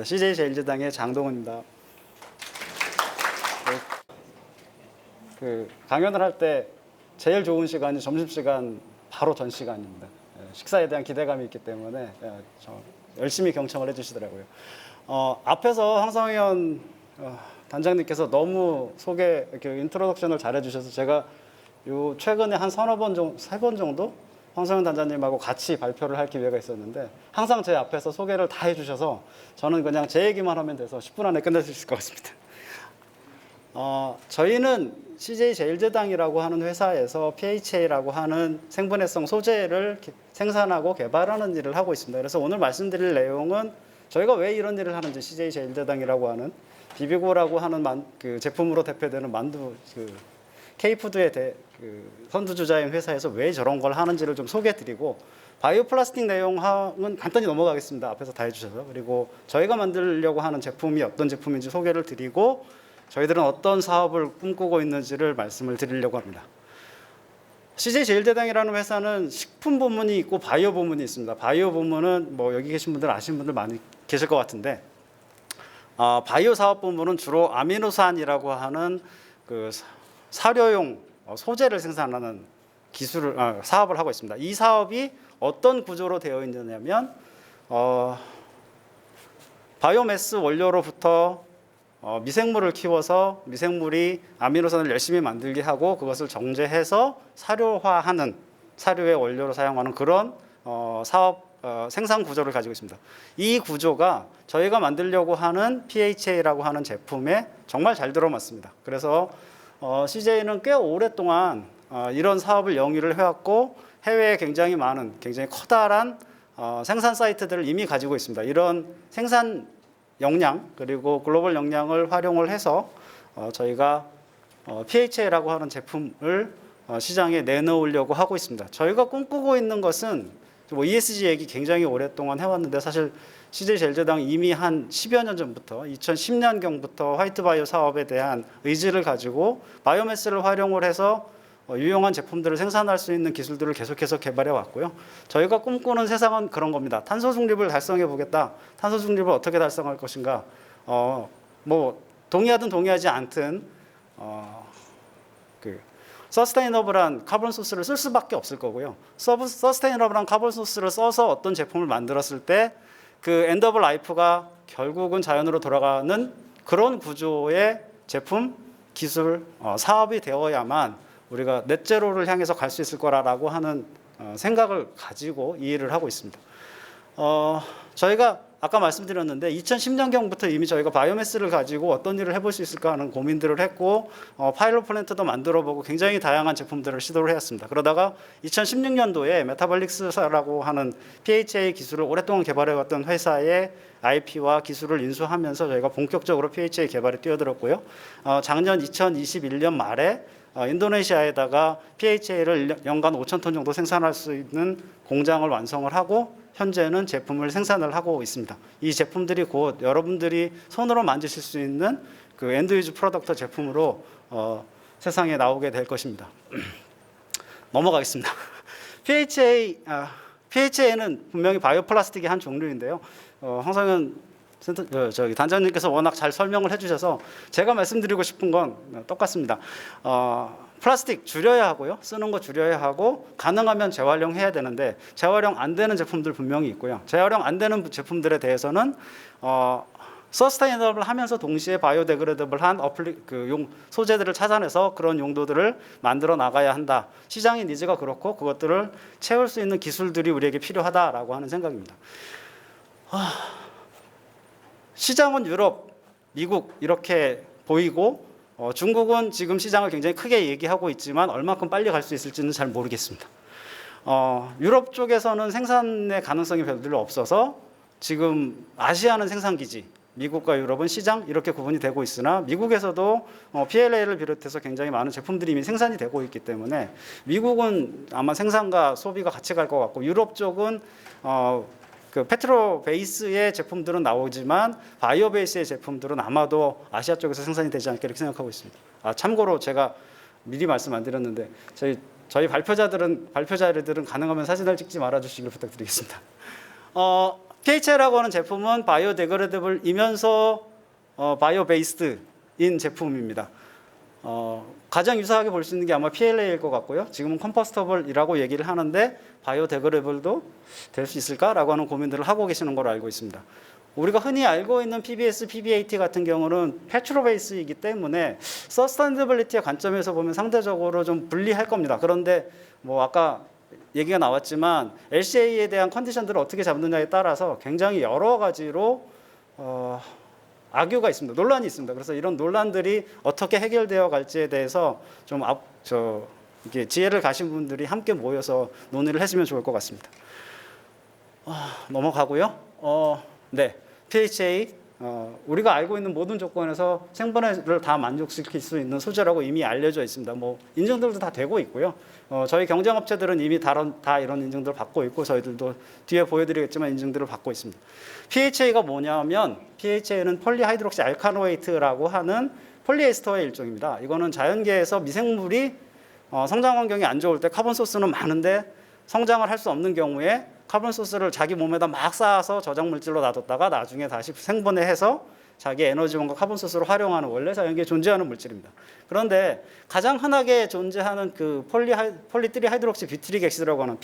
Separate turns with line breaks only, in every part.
CJ 제일제당의 장동훈입니다. 강연을 할 때 제일 좋은 시간이 점심시간 바로 전 시간입니다. 식사에 대한 기대감이 있기 때문에 열심히 경청을 해주시더라고요. 앞에서 황성현 단장님께서 너무 인트로덕션을 잘해주셔서 제가 최근에 한 세 번 정도 황성현 단장님하고 같이 발표를 할 기회가 있었는데 항상 제 앞에서 소개를 다 해주셔서 저는 그냥 제 얘기만 하면 돼서 10분 안에 끝낼 수 있을 것 같습니다. 저희는 CJ 제일제당이라고 하는 회사에서 PHA라고 하는 생분해성 소재를 생산하고 개발하는 일을 하고 있습니다. 그래서 오늘 말씀드릴 내용은 저희가 왜 이런 일을 하는지, CJ 제일제당이라고 하는 비비고라고 하는 제품으로 대표되는 만두 K푸드의 선두주자인 회사에서 왜 저런 걸 하는지를 좀 소개해드리고, 바이오 플라스틱 내용은 간단히 넘어가겠습니다. 앞에서 다 해주셔서. 그리고 저희가 만들려고 하는 제품이 어떤 제품인지 소개를 드리고, 저희들은 어떤 사업을 꿈꾸고 있는지를 말씀을 드리려고 합니다. CJ 제일제당이라는 회사는 식품 부문이 있고 바이오 부문이 있습니다. 바이오 부문은 여기 계신 분들 아시는 분들 많이 계실 것 같은데, 바이오 사업 부문은 주로 아미노산이라고 하는 사료용 소재를 생산하는 사업을 하고 있습니다. 이 사업이 어떤 구조로 되어 있느냐면, 바이오매스 원료로부터 미생물을 키워서 미생물이 아미노산을 열심히 만들게 하고 그것을 정제해서 사료화하는, 사료의 원료로 사용하는 그런 사업 생산 구조를 가지고 있습니다. 이 구조가 저희가 만들려고 하는 PHA라고 하는 제품에 정말 잘 들어맞습니다. 그래서 CJ는 꽤 오랫동안 이런 사업을 영위를 해왔고, 해외에 굉장히 많은, 굉장히 커다란 생산 사이트들을 이미 가지고 있습니다. 이런 생산 역량 그리고 글로벌 역량을 활용을 해서 저희가 PHA라고 하는 제품을 시장에 내놓으려고 하고 있습니다. 저희가 꿈꾸고 있는 것은 ESG 얘기 굉장히 오랫동안 해왔는데, 사실 CJ 제일제당 이미 한 10여 년 전부터 2010년경부터 화이트바이오 사업에 대한 의지를 가지고 바이오매스를 활용을 해서 유용한 제품들을 생산할 수 있는 기술들을 계속해서 개발해 왔고요. 저희가 꿈꾸는 세상은 그런 겁니다. 탄소 중립을 달성해 보겠다. 탄소 중립을 어떻게 달성할 것인가. 동의하든 동의하지 않든 서스테이너블한 카본 소스를 쓸 수밖에 없을 거고요. 서스테이너블한 카본 소스를 써서 어떤 제품을 만들었을 때 엔드 오브 라이프가 결국은 자연으로 돌아가는 그런 구조의 제품, 기술, 사업이 되어야만 우리가 넷제로를 향해서 갈 수 있을 거라고 하는 생각을 가지고 이 일을 하고 있습니다. 저희가 아까 말씀드렸는데 2010년경부터 이미 저희가 바이오매스를 가지고 어떤 일을 해볼 수 있을까 하는 고민들을 했고, 파일럿 플랜트도 만들어보고 굉장히 다양한 제품들을 시도를 해왔습니다. 그러다가 2016년도에 메타볼릭스라고 하는 PHA 기술을 오랫동안 개발해왔던 회사의 IP와 기술을 인수하면서 저희가 본격적으로 PHA 개발에 뛰어들었고요. 작년 2021년 말에 인도네시아에다가 PHA를 연간 5,000톤 정도 생산할 수 있는 공장을 완성을 하고 현재는 제품을 생산을 하고 있습니다. 이 제품들이 곧 여러분들이 손으로 만드실 수 있는 엔드 유즈 프로덕트 제품으로 세상에 나오게 될 것입니다. 넘어가겠습니다. PHA는 분명히 바이오 플라스틱의 한 종류인데요. 황성현 단장님께서 워낙 잘 설명을 해주셔서 제가 말씀드리고 싶은 건 똑같습니다. 플라스틱 줄여야 하고요. 쓰는 거 줄여야 하고, 가능하면 재활용해야 되는데 재활용 안 되는 제품들 분명히 있고요. 재활용 안 되는 제품들에 대해서는 서스테이너블 하면서 동시에 바이오데그레이더블한 소재들을 찾아내서 그런 용도들을 만들어 나가야 한다. 시장의 니즈가 그렇고 그것들을 채울 수 있는 기술들이 우리에게 필요하다라고 하는 생각입니다. 시장은 유럽, 미국 이렇게 보이고, 중국은 지금 시장을 굉장히 크게 얘기하고 있지만 얼마큼 빨리 갈 수 있을지는 잘 모르겠습니다. 유럽 쪽에서는 생산의 가능성이 별로 없어서 지금 아시아는 생산기지, 미국과 유럽은 시장 이렇게 구분이 되고 있으나, 미국에서도 PLA를 비롯해서 굉장히 많은 제품들이 이미 생산이 되고 있기 때문에 미국은 아마 생산과 소비가 같이 갈 것 같고, 유럽 쪽은 페트로 베이스의 제품들은 나오지만 바이오 베이스의 제품들은 아마도 아시아 쪽에서 생산이 되지 않을까 이렇게 생각하고 있습니다. 참고로 제가 미리 말씀 안 드렸는데 저희 발표 자료들은 가능하면 사진을 찍지 말아 주시길 부탁드리겠습니다. PHA라고 하는 제품은 바이오데그레이블이면서 바이오 베이스드인 제품입니다. 가장 유사하게 볼 수 있는 게 아마 PLA일 것 같고요. 지금은 컴포스터블이라고 얘기를 하는데 바이오데그레이블도 될 수 있을까라고 하는 고민들을 하고 계시는 걸로 알고 있습니다. 우리가 흔히 알고 있는 PBS, PBAT 같은 경우는 페트로 베이스이기 때문에 서스테이너빌리티의 관점에서 보면 상대적으로 좀 불리할 겁니다. 그런데 뭐 아까 얘기가 나왔지만 LCA에 대한 컨디션들을 어떻게 잡느냐에 따라서 굉장히 여러 가지로 악유가 있습니다. 논란이 있습니다. 그래서 이런 논란들이 어떻게 해결되어 갈지에 대해서 좀 이렇게 지혜를 가신 분들이 함께 모여서 논의를 했으면 좋을 것 같습니다. 넘어가고요. 네, PHA 우리가 알고 있는 모든 조건에서 생분해를 다 만족시킬 수 있는 소재라고 이미 알려져 있습니다. 뭐 인증들도 다 되고 있고요. 저희 경쟁업체들은 이미 다 이런 인증들을 받고 있고 저희들도 뒤에 보여드리겠지만 인증들을 받고 있습니다. PHA가 뭐냐면 PHA는 폴리하이드록시 알카노이트라고 하는 폴리에스터의 일종입니다. 이거는 자연계에서 미생물이 성장 환경이 안 좋을 때 카본 소스는 많은데 성장을 할 수 없는 경우에 카본 소스를 자기 몸에다 막 쌓아서 저장 물질로 놔뒀다가 나중에 다시 생분해해서 자기 에너지원과 카본 소스를 활용하는 원래 자연계에 존재하는 물질입니다. 그런데 가장 흔하게 존재하는 그 폴리트리하이드록시 뷰티릭 액시드라고 하는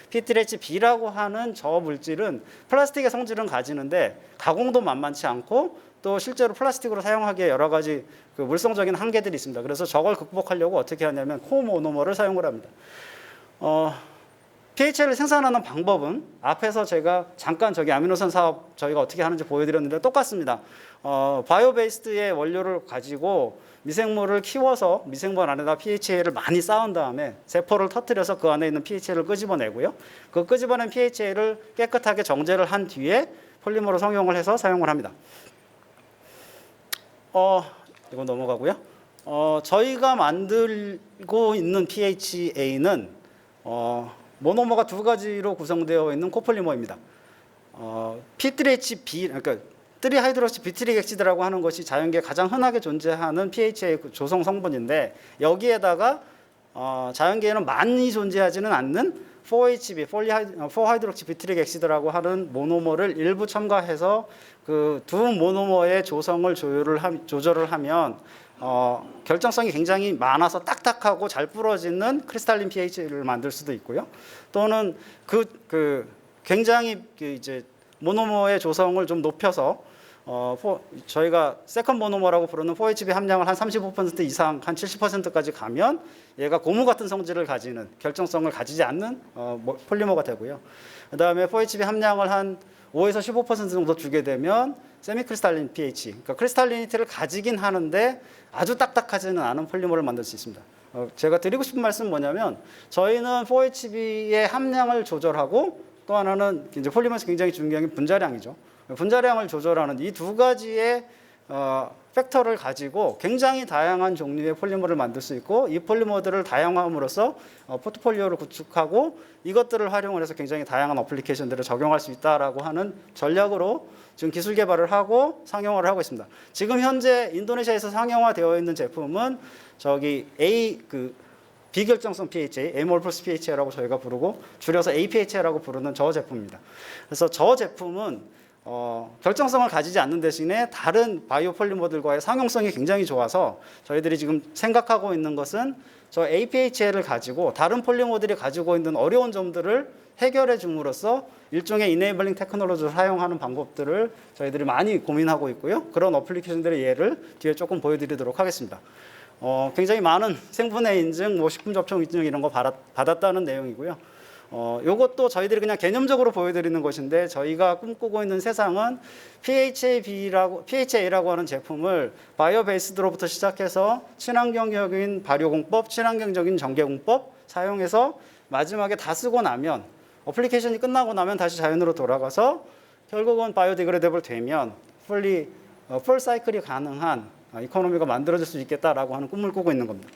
P3HB라고 하는 저 물질은 플라스틱의 성질은 가지는데 가공도 만만치 않고 또 실제로 플라스틱으로 사용하기에 여러 가지 그 물성적인 한계들이 있습니다. 그래서 저걸 극복하려고 어떻게 하냐면 코모노머를 사용을 합니다. PHA를 생산하는 방법은 앞에서 제가 잠깐 아미노산 사업 저희가 어떻게 하는지 보여드렸는데 똑같습니다. 바이오 베이스드의 원료를 가지고 미생물을 키워서 미생물 안에다 PHA를 많이 쌓은 다음에 세포를 터뜨려서 그 안에 있는 PHA를 끄집어내고요. 그 끄집어낸 PHA를 깨끗하게 정제를 한 뒤에 폴리머로 성형을 해서 사용을 합니다. 이거 넘어가고요. 저희가 만들고 있는 PHA는 모노머가 두 가지로 구성되어 있는 코폴리머입니다. P3HB, 그러니까 트리하이드록시 뷰티릭 액시드라고 하는 것이 자연계에 가장 흔하게 존재하는 PHA 조성 성분인데 여기에다가 자연계에는 많이 존재하지는 않는 4HB, 4하이드록시 뷰티릭 액시드라고 하는 모노머를 일부 첨가해서 그 두 모노머의 조성을 조절을 하면 결정성이 굉장히 많아서 딱딱하고 잘 부러지는 크리스탈린 pH를 만들 수도 있고요. 또는 굉장히 이제 모노머의 조성을 좀 높여서 저희가 세컨 모노머라고 부르는 4HB 함량을 한 35% 이상, 한 70%까지 가면 얘가 고무 같은 성질을 가지는 결정성을 가지지 않는 폴리머가 되고요. 그다음에 4HB 함량을 한 5에서 15% 정도 주게 되면 세미크리스탈린 pH, 그러니까 크리스탈리니티를 가지긴 하는데 아주 딱딱하지는 않은 폴리머를 만들 수 있습니다. 제가 드리고 싶은 말씀은 뭐냐면 저희는 4HB의 함량을 조절하고 또 하나는 이제 폴리머에서 굉장히 중요한 게 분자량이죠. 분자량을 조절하는 이 두 가지의 팩터를 가지고 굉장히 다양한 종류의 폴리머를 만들 수 있고 이 폴리머들을 다양함으로써 포트폴리오를 구축하고 이것들을 활용을 해서 굉장히 다양한 어플리케이션들을 적용할 수 있다라고 하는 전략으로 지금 기술 개발을 하고 상용화를 하고 있습니다. 지금 현재 인도네시아에서 상용화되어 있는 제품은 비결정성 PHA, Amorphous PHA라고 저희가 부르고 줄여서 APHA라고 부르는 저 제품입니다. 그래서 저 제품은 결정성을 가지지 않는 대신에 다른 바이오 폴리머들과의 상용성이 굉장히 좋아서 저희들이 지금 생각하고 있는 것은 저 APHA를 가지고 다른 폴리머들이 가지고 있는 어려운 점들을 해결해 줌으로써 일종의 이네이블링 테크놀로지를 사용하는 방법들을 저희들이 많이 고민하고 있고요. 그런 어플리케이션들의 예를 뒤에 조금 보여드리도록 하겠습니다. 굉장히 많은 생분해 인증, 식품 접촉 인증 이런 거 받았다는 내용이고요. 이것도 저희들이 그냥 개념적으로 보여드리는 것인데 저희가 꿈꾸고 있는 세상은 PHA라고 하는 제품을 바이오 베이스드로부터 시작해서 친환경적인 발효공법, 친환경적인 전개공법 사용해서 마지막에 다 쓰고 나면 어플리케이션이 끝나고 나면 다시 자연으로 돌아가서 결국은 바이오디그레이더블 되면 풀 사이클이 가능한 이코노미가 만들어질 수 있겠다라고 하는 꿈을 꾸고 있는 겁니다.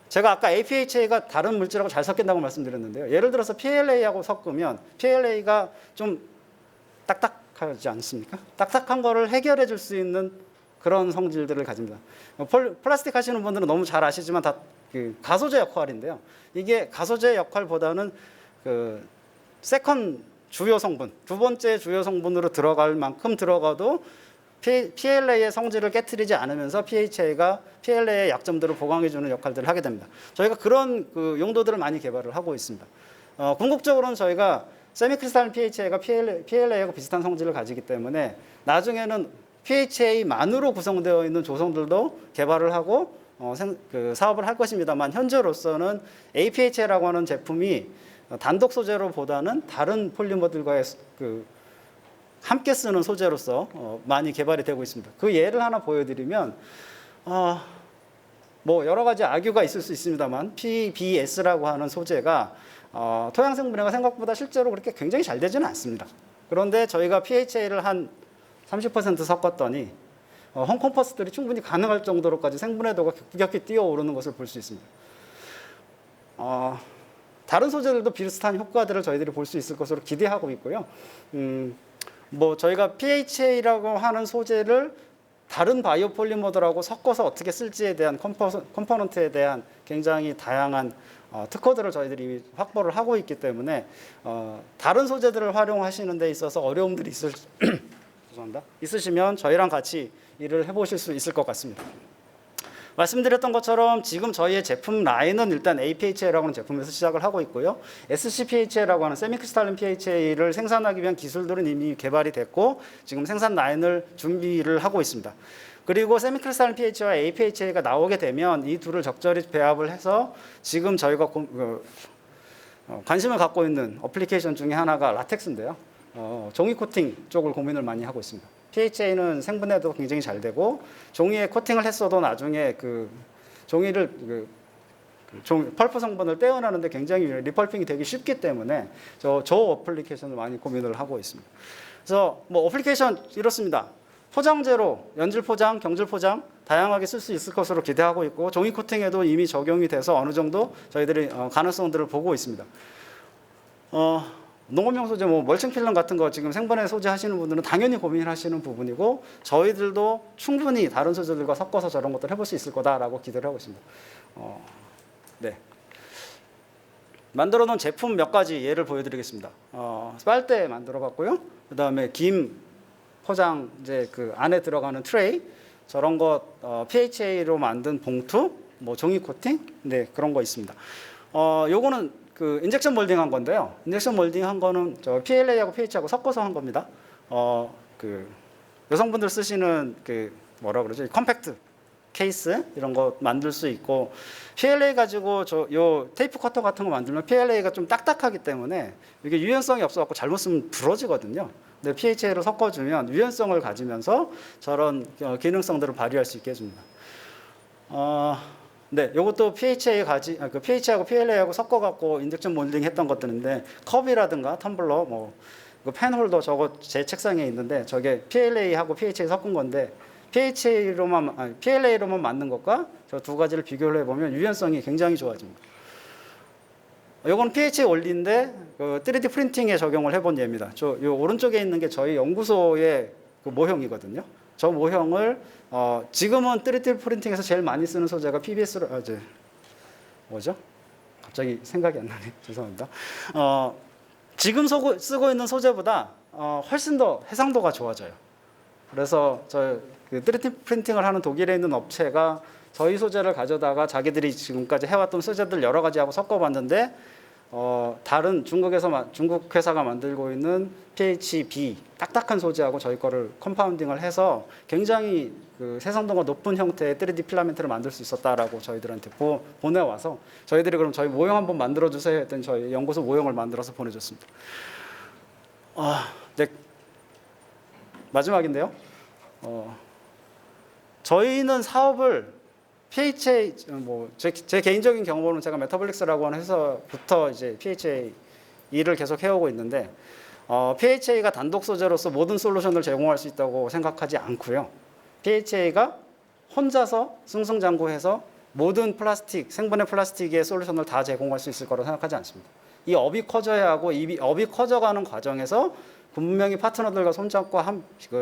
제가 아까 APHA가 다른 물질하고 잘 섞인다고 말씀드렸는데요. 예를 들어서 PLA하고 섞으면 PLA가 좀 딱딱하지 않습니까? 딱딱한 거를 해결해 줄 수 있는 그런 성질들을 가집니다. 플라스틱 하시는 분들은 너무 잘 아시지만 다 가소제 역할인데요. 이게 가소제 역할보다는 세컨 주요 성분, 두 번째 주요 성분으로 들어갈 만큼 들어가도 PLA의 성질을 깨트리지 않으면서 PHA가 PLA의 약점들을 보강해주는 역할들을 하게 됩니다. 저희가 그런 그 용도들을 많이 개발을 하고 있습니다. 궁극적으로는 저희가 세미크리스탈린 PHA가 PLA하고 비슷한 성질을 가지기 때문에 나중에는 PHA만으로 구성되어 있는 조성들도 개발을 하고 사업을 할 것입니다만, 현재로서는 APHA라고 하는 제품이 단독 소재로보다는 다른 폴리머들과의 함께 쓰는 소재로서 많이 개발이 되고 있습니다. 그 예를 하나 보여드리면, 뭐 여러 가지 악유가 있을 수 있습니다만 PBS라고 하는 소재가 토양생분해가 생각보다 실제로 그렇게 굉장히 잘 되지는 않습니다. 그런데 저희가 PHA를 한 30% 섞었더니 홈컴퍼스들이 충분히 가능할 정도로까지 생분해도가 급격히 뛰어오르는 것을 볼 수 있습니다. 다른 소재들도 비슷한 효과들을 저희들이 볼 수 있을 것으로 기대하고 있고요. 뭐 저희가 PHA라고 하는 소재를 다른 바이오 폴리머들하고 섞어서 어떻게 쓸지에 대한 컴포넌트에 대한 굉장히 다양한 특허들을 저희들이 확보를 하고 있기 때문에 다른 소재들을 활용하시는 데 있어서 어려움들이 있으시면 저희랑 같이 일을 해보실 수 있을 것 같습니다. 말씀드렸던 것처럼 지금 저희의 제품 라인은 일단 APHA라고 하는 제품에서 시작을 하고 있고요. SCPHA라고 하는 세미크리스탈린 PHA를 생산하기 위한 기술들은 이미 개발이 됐고 지금 생산 라인을 준비를 하고 있습니다. 그리고 세미크리스탈린 PHA와 APHA가 나오게 되면 이 둘을 적절히 배합을 해서 지금 저희가 관심을 갖고 있는 어플리케이션 중에 하나가 라텍스인데요. 종이 코팅 쪽을 고민을 많이 하고 있습니다. PHA는 생분해도 굉장히 잘 되고 종이에 코팅을 했어도 나중에 그 종이를 펄프 성분을 떼어내는데 굉장히 리펄핑이 되기 쉽기 때문에 저 어플리케이션을 많이 고민을 하고 있습니다. 그래서 뭐 어플리케이션 이렇습니다. 포장재로 연질 포장, 경질 포장 다양하게 쓸 수 있을 것으로 기대하고 있고 종이 코팅에도 이미 적용이 돼서 어느 정도 저희들이 가능성들을 보고 있습니다. 농업용 소재, 뭐 멀칭 필름 같은 거 지금 생분해 소재 하시는 분들은 당연히 고민을 하시는 부분이고 저희들도 충분히 다른 소재들과 섞어서 저런 것들 해볼 수 있을 거다라고 기대를 하고 있습니다. 네. 만들어 놓은 제품 몇 가지 예를 보여드리겠습니다. 빨대 만들어봤고요. 그 다음에 김 포장 이제 그 안에 들어가는 트레이, 저런 것 PHA로 만든 봉투, 뭐 종이 코팅, 네 그런 거 있습니다. 요거는 그 인젝션 몰딩 한 건데요. 인젝션 몰딩 한 거는 저 PLA하고 PH하고 섞어서 한 겁니다. 그 여성분들 쓰시는 그 뭐라 그러죠? 컴팩트 케이스 이런 거 만들 수 있고 PLA 가지고 요 테이프 커터 같은 거 만들면 PLA가 좀 딱딱하기 때문에 이게 유연성이 없어갖고 잘못 쓰면 부러지거든요. 근데 PHA로 섞어주면 유연성을 가지면서 저런 기능성들을 발휘할 수 있게 해줍니다. 네, 이것도 PH하고 PLA하고 섞어갖고 인젝션 몰딩 했던 것들인데 컵이라든가 텀블러, 뭐 펜홀더 저거 제 책상에 있는데 저게 PLA하고 PHA 섞은 건데 PLA로만 만든 것과 저 두 가지를 비교를 해보면 유연성이 굉장히 좋아집니다. 이건 PHA 원리인데 3D 프린팅에 적용을 해본 예입니다. 요 오른쪽에 있는 게 저희 연구소의 그 모형이거든요. 저 모형을 지금은 3D 프린팅에서 제일 많이 쓰는 소재가 PBS로 뭐죠? 갑자기 생각이 안 나네. 죄송합니다. 지금 쓰고 있는 소재보다 훨씬 더 해상도가 좋아져요. 그래서 그 3D 프린팅을 하는 독일에 있는 업체가 저희 소재를 가져다가 자기들이 지금까지 해왔던 소재들 여러 가지하고 섞어봤는데 다른 중국 회사가 만들고 있는 PHB 딱딱한 소재하고 저희 거를 컴파운딩을 해서 굉장히 그 세상도가 높은 형태의 3D 필라멘트를 만들 수 있었다라고 저희들한테 보내와서 저희들이 그럼 저희 모형 한번 만들어 주세요 했더니 저희 연구소 모형을 만들어서 보내줬습니다. 네. 마지막인데요. 저희는 사업을 PHA 제 개인적인 경험으로는 제가 메타블릭스라고 하는 회사부터 이제 PHA 일을 계속 해오고 있는데 PHA가 단독 소재로서 모든 솔루션을 제공할 수 있다고 생각하지 않고요. PHA가 혼자서 승승장구해서 모든 생분해 플라스틱의 솔루션을 다 제공할 수 있을 거라고 생각하지 않습니다. 이 업이 커져야 하고 이 업이 커져가는 과정에서 분명히 파트너들과 손잡고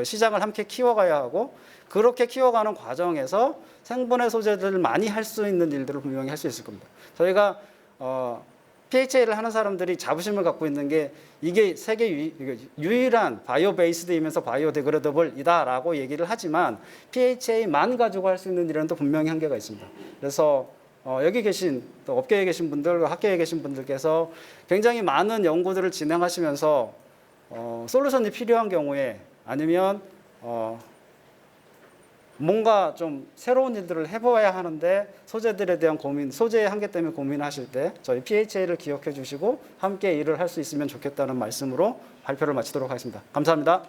시장을 함께 키워가야 하고 그렇게 키워가는 과정에서 생분해 소재들을 많이 할 수 있는 일들을 분명히 할 수 있을 겁니다. 저희가 PHA를 하는 사람들이 자부심을 갖고 있는 게 이게 세계 유일한 바이오 베이스드이면서 바이오 데그레더블이다라고 얘기를 하지만 PHA만 가지고 할 수 있는 일은 또 분명히 한계가 있습니다. 그래서 여기 계신 또 업계에 계신 분들, 학계에 계신 분들께서 굉장히 많은 연구들을 진행하시면서 솔루션이 필요한 경우에 아니면 뭔가 좀 새로운 일들을 해봐야 하는데 소재들에 대한 고민, 소재의 한계 때문에 고민하실 때 저희 PHA를 기억해 주시고 함께 일을 할 수 있으면 좋겠다는 말씀으로 발표를 마치도록 하겠습니다. 감사합니다.